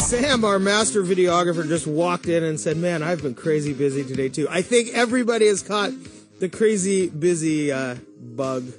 Sam, our master videographer, just walked in and said, man, I've been crazy busy today, too. I think everybody has caught the crazy busy bug.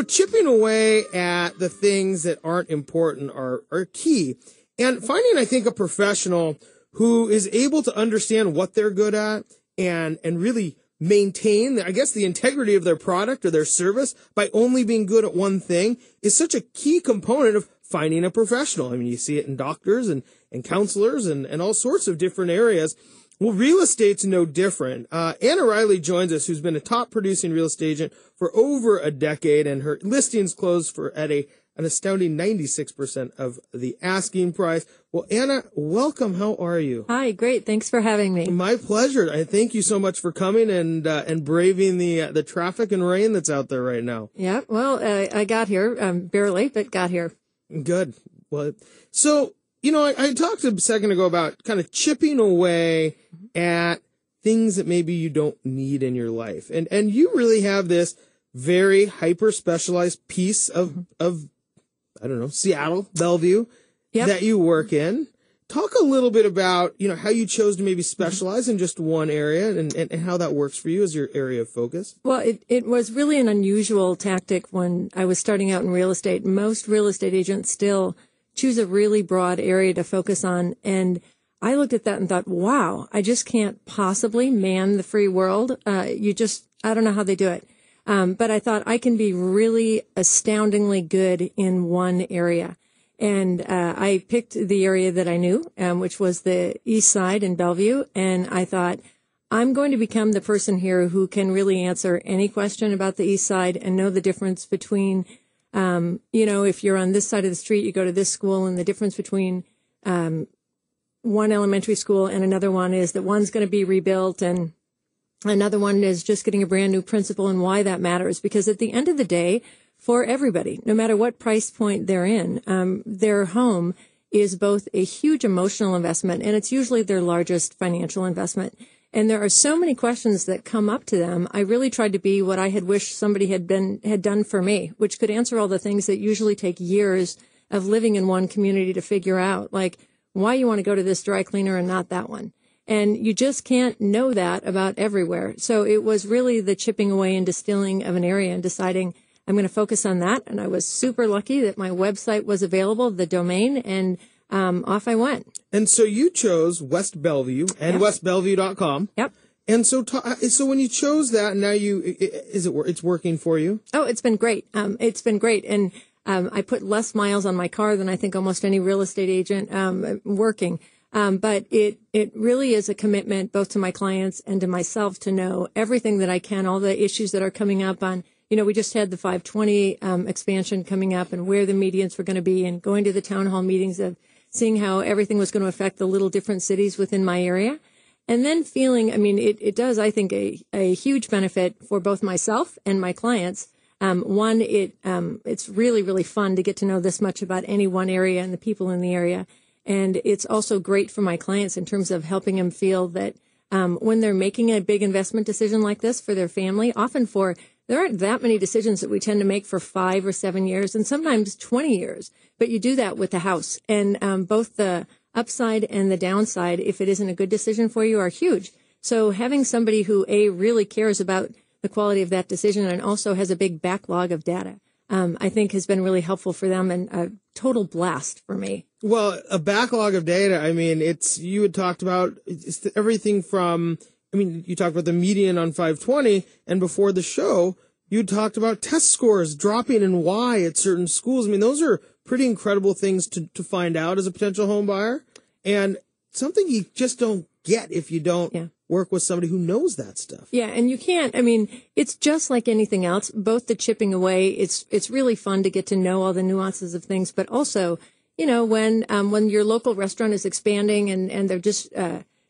Chipping away at the things that aren't important are key. And finding, I think, a professional who is able to understand what they're good at and really maintain, I guess, the integrity of their product or their service by only being good at one thing is such a key component of finding a professional. I mean, you see it in doctors and counselors and all sorts of different areas. Well, real estate's no different. Anna Riley joins us, who's been a top producing real estate agent for over a decade, and her listings closed at an astounding 96% of the asking price. Well, Anna, welcome. How are you? Hi, great. Thanks for having me. My pleasure. I thank you so much for coming and braving the traffic and rain that's out there right now. Yeah, well, I got here barely, but got here. Good. Well, so, I talked a second ago about kind of chipping away at things that maybe you don't need in your life. And you really have this very hyper specialized piece of I don't know, Seattle, Bellevue, that you work in. Talk a little bit about, how you chose to maybe specialize in just one area and how that works for you as your area of focus. Well, it was really an unusual tactic when I was starting out in real estate. Most real estate agents still choose a really broad area to focus on. And I looked at that and thought, wow, I just can't possibly man the free world. I don't know how they do it. But I thought I can be really astoundingly good in one area. And I picked the area that I knew, which was the east side in Bellevue. And I thought, I'm going to become the person here who can really answer any question about the east side and know the difference between, if you're on this side of the street, you go to this school, and the difference between one elementary school and another one is that one's going to be rebuilt and another one is just getting a brand new principal, and why that matters. Because at the end of the day, for everybody, no matter what price point they're in, their home is both a huge emotional investment, and it's usually their largest financial investment. And there are so many questions that come up to them. I really tried to be what I had wished somebody had done for me, which could answer all the things that usually take years of living in one community to figure out, like why you want to go to this dry cleaner and not that one. And you just can't know that about everywhere. So it was really the chipping away and distilling of an area and deciding I'm going to focus on that. And I was super lucky that my website was available, the domain, and off I went. And so you chose West Bellevue and westbellevue.com. Yep. And so when you chose that, now it's working for you? Oh, it's been great. It's been great. And I put less miles on my car than I think almost any real estate agent working. But it really is a commitment both to my clients and to myself to know everything that I can, all the issues that are coming up on, we just had the 520 expansion coming up and where the medians were going to be, and going to the town hall meetings of seeing how everything was going to affect the little different cities within my area. And then feeling, it does, I think, a huge benefit for both myself and my clients. One, it's really, really fun to get to know this much about any one area and the people in the area. And it's also great for my clients in terms of helping them feel that when they're making a big investment decision like this for their family, there aren't that many decisions that we tend to make for 5 or 7 years and sometimes 20 years. But you do that with the house. And both the upside and the downside, if it isn't a good decision for you, are huge. So having somebody who, really cares about the quality of that decision and also has a big backlog of data, I think has been really helpful for them and a total blast for me. Well, a backlog of data, you had talked about everything from, you talked about the median on 520, and before the show, you talked about test scores dropping and why at certain schools. Those are pretty incredible things to find out as a potential home buyer, and something you just don't get if you don't work with somebody who knows that stuff. Yeah, and you can't, it's just like anything else, both the chipping away, it's really fun to get to know all the nuances of things, but also, when your local restaurant is expanding and they're just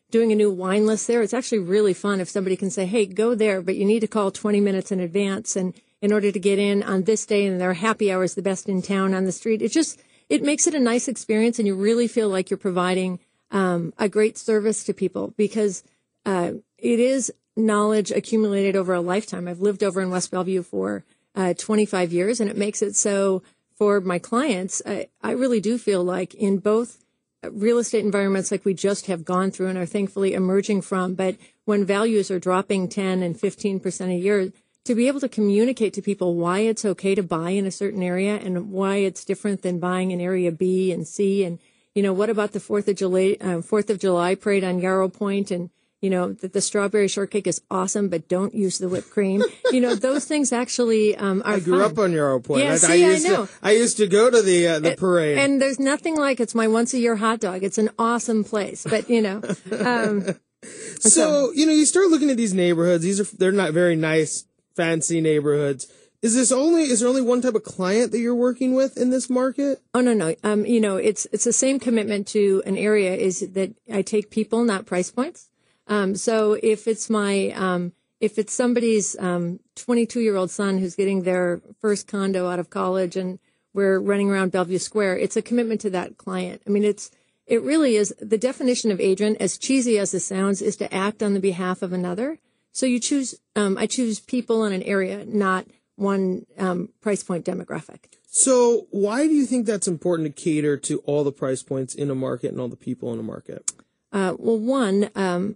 doing a new wine list there, it's actually really fun if somebody can say, hey, go there, but you need to call 20 minutes in advance and in order to get in on this day, and their happy hour is the best in town on the street. It makes it a nice experience, and you really feel like you're providing a great service to people because it is knowledge accumulated over a lifetime. I've lived over in West Bellevue for 25 years, and it makes it so for my clients, I really do feel like in both real estate environments like we just have gone through and are thankfully emerging from. But when values are dropping 10 and 15% a year, to be able to communicate to people why it's okay to buy in a certain area and why it's different than buying in area B and C. And, what about the 4th of July parade on Yarrow Point, and, that the strawberry shortcake is awesome, but don't use the whipped cream. Those things actually are I grew fun. up on Yarrow Point. Yeah, I know. I used to go to the parade. And there's nothing like it's my once a year hot dog. It's an awesome place, but So, you start looking at these neighborhoods. They're not very nice, fancy neighborhoods. Is there only one type of client that you're working with in this market? Oh, no. It's the same commitment to an area is that I take people, not price points. So if it's if it's somebody's 22-year-old son who's getting their first condo out of college and we're running around Bellevue Square, it's a commitment to that client. I mean, it really is the definition of agent, as cheesy as it sounds, is to act on the behalf of another. So you choose, I choose people in an area, not one price point demographic. So why do you think that's important to cater to all the price points in a market and all the people in a market? Well, one,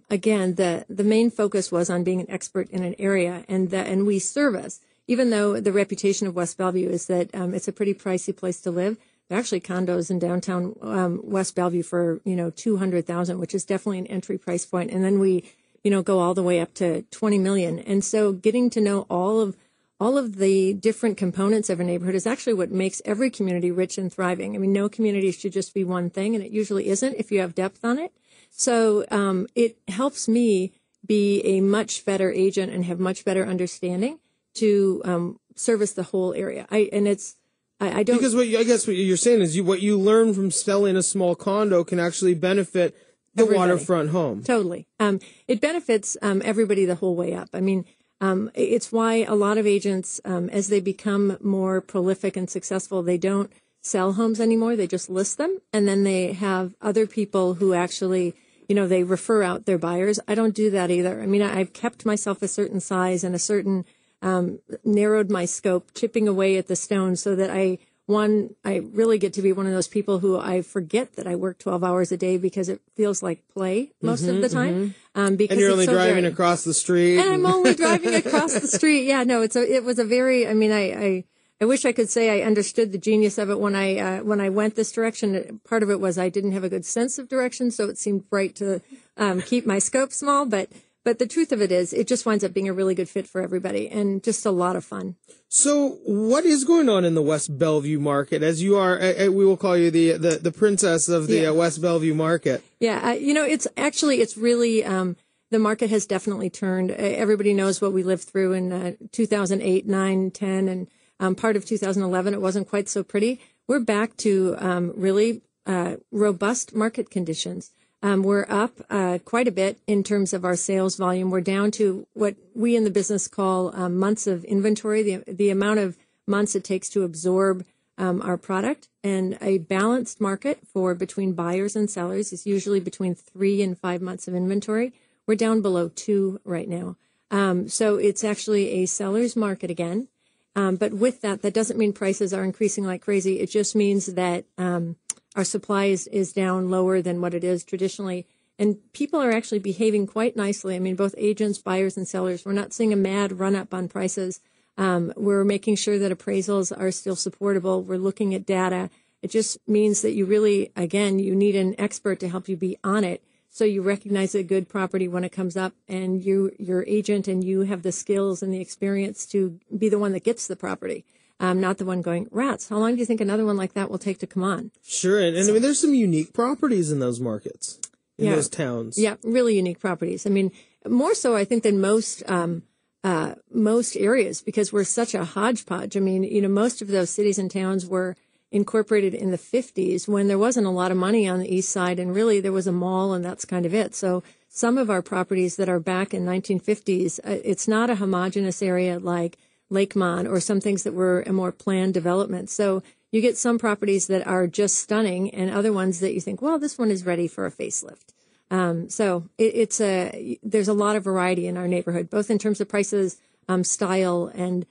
again, the main focus was on being an expert in an area, and we service, even though the reputation of West Bellevue is that it's a pretty pricey place to live. There are actually condos in downtown West Bellevue for $200,000, which is definitely an entry price point, and then we go all the way up to $20 million. And so getting to know all of the different components of a neighborhood is actually what makes every community rich and thriving. I mean, no community should just be one thing, and it usually isn't if you have depth on it. So it helps me be a much better agent and have much better understanding to service the whole area. I don't, because what you're saying is what you learn from selling a small condo can actually benefit the everybody. Waterfront home. Totally. It benefits everybody the whole way up. I mean, it's why a lot of agents, as they become more prolific and successful, they don't sell homes anymore. They just list them. And then they have other people who actually, they refer out their buyers. I don't do that either. I mean, I've kept myself a certain size and a certain, narrowed my scope, chipping away at the stones so that I really get to be one of those people who I forget that I work 12 hours a day because it feels like play most of the time. Because and you're only it's so driving across the street. And I'm only driving across the street. Yeah, no, it was a very, I mean, I wish I could say I understood the genius of it when I went this direction. Part of it was I didn't have a good sense of direction, so it seemed right to keep my scope small. But the truth of it is, it just winds up being a really good fit for everybody and just a lot of fun. So what is going on in the West Bellevue market? As you are, we will call you the princess of the West Bellevue market. Yeah, it's really the market has definitely turned. Everybody knows what we lived through in 2008, 9, 10, and part of 2011, it wasn't quite so pretty. We're back to really robust market conditions. We're up quite a bit in terms of our sales volume. We're down to what we in the business call months of inventory, the amount of months it takes to absorb our product. And a balanced market for between buyers and sellers is usually between 3 and 5 months of inventory. We're down below 2 right now. So it's actually a seller's market again. But with that doesn't mean prices are increasing like crazy. It just means that our supply is down lower than what it is traditionally. And people are actually behaving quite nicely. I mean, both agents, buyers, and sellers. We're not seeing a mad run-up on prices. We're making sure that appraisals are still supportable. We're looking at data. It just means that you really, again, you need an expert to help you be on it. So you recognize a good property when it comes up, and your agent and you have the skills and the experience to be the one that gets the property, not the one going, rats, how long do you think another one like that will take to come on? Sure. And I mean, there's some unique properties in those markets, in those towns. Yeah, really unique properties. I mean, more so, I think, than most areas, because we're such a hodgepodge. I mean, most of those cities and towns were incorporated in the 50s when there wasn't a lot of money on the east side, and really there was a mall and that's kind of it. So some of our properties that are back in 1950s, it's not a homogeneous area like Lakemont or some things that were a more planned development. So you get some properties that are just stunning and other ones that you think, well, this one is ready for a facelift. So there's a lot of variety in our neighborhood, both in terms of prices, style, and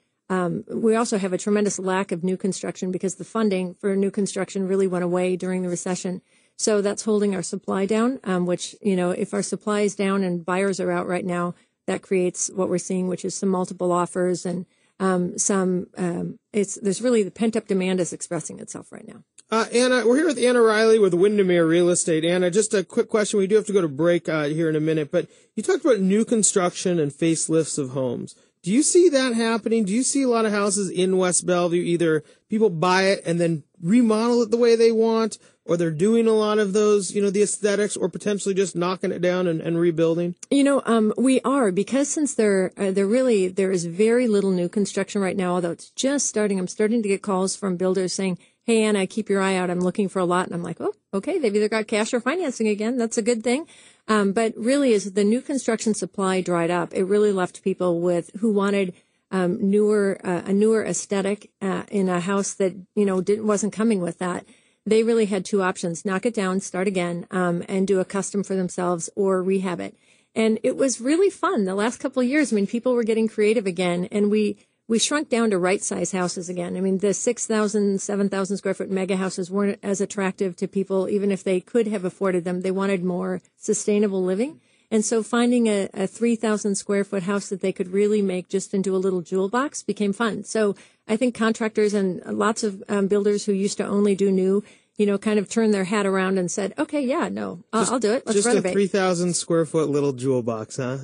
we also have a tremendous lack of new construction because the funding for new construction really went away during the recession. So that's holding our supply down, which, if our supply is down and buyers are out right now, that creates what we're seeing, which is some multiple offers and there's really the pent up demand is expressing itself right now. Anna, we're here with Anna Riley with Windermere Real Estate. Anna, just a quick question. We do have to go to break here in a minute, but you talked about new construction and facelifts of homes. Do you see that happening? Do you see a lot of houses in West Bellevue, either people buy it and then remodel it the way they want, or they're doing a lot of those, the aesthetics, or potentially just knocking it down and rebuilding? We are, because since there is very little new construction right now, although it's just starting. I'm starting to get calls from builders saying, hey, Anna, keep your eye out. I'm looking for a lot. And I'm like, oh, okay. They've either got cash or financing again. That's a good thing. But really, as the new construction supply dried up, it really left people who wanted a newer aesthetic in a house that, wasn't coming with that. They really had two options: knock it down, start again, and do a custom for themselves, or rehab it. And it was really fun the last couple of years. I mean, people were getting creative again, and we shrunk down to right-size houses again. I mean, the 6,000, 7,000 square foot mega houses weren't as attractive to people, even if they could have afforded them. They wanted more sustainable living. And so finding a 3,000 square foot house that they could really make just into a little jewel box became fun. So I think contractors and lots of builders who used to only do new, kind of turned their hat around and said, okay, yeah, no, I'll do it. Let's renovate. Just a 3,000 square foot little jewel box, huh?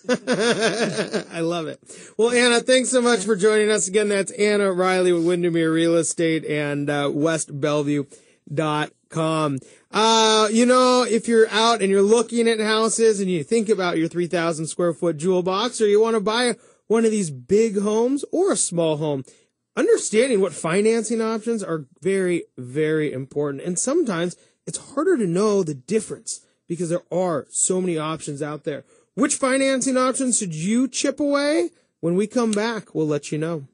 I love it. Well, Anna, thanks so much for joining us again. That's Anna Riley with Windermere Real Estate and westbellevue.com. If you're out and you're looking at houses and you think about your 3,000 square foot jewel box, or you want to buy one of these big homes or a small home, understanding what financing options are very, very important. And sometimes it's harder to know the difference because there are so many options out there. Which financing options should you chip away? When we come back, we'll let you know.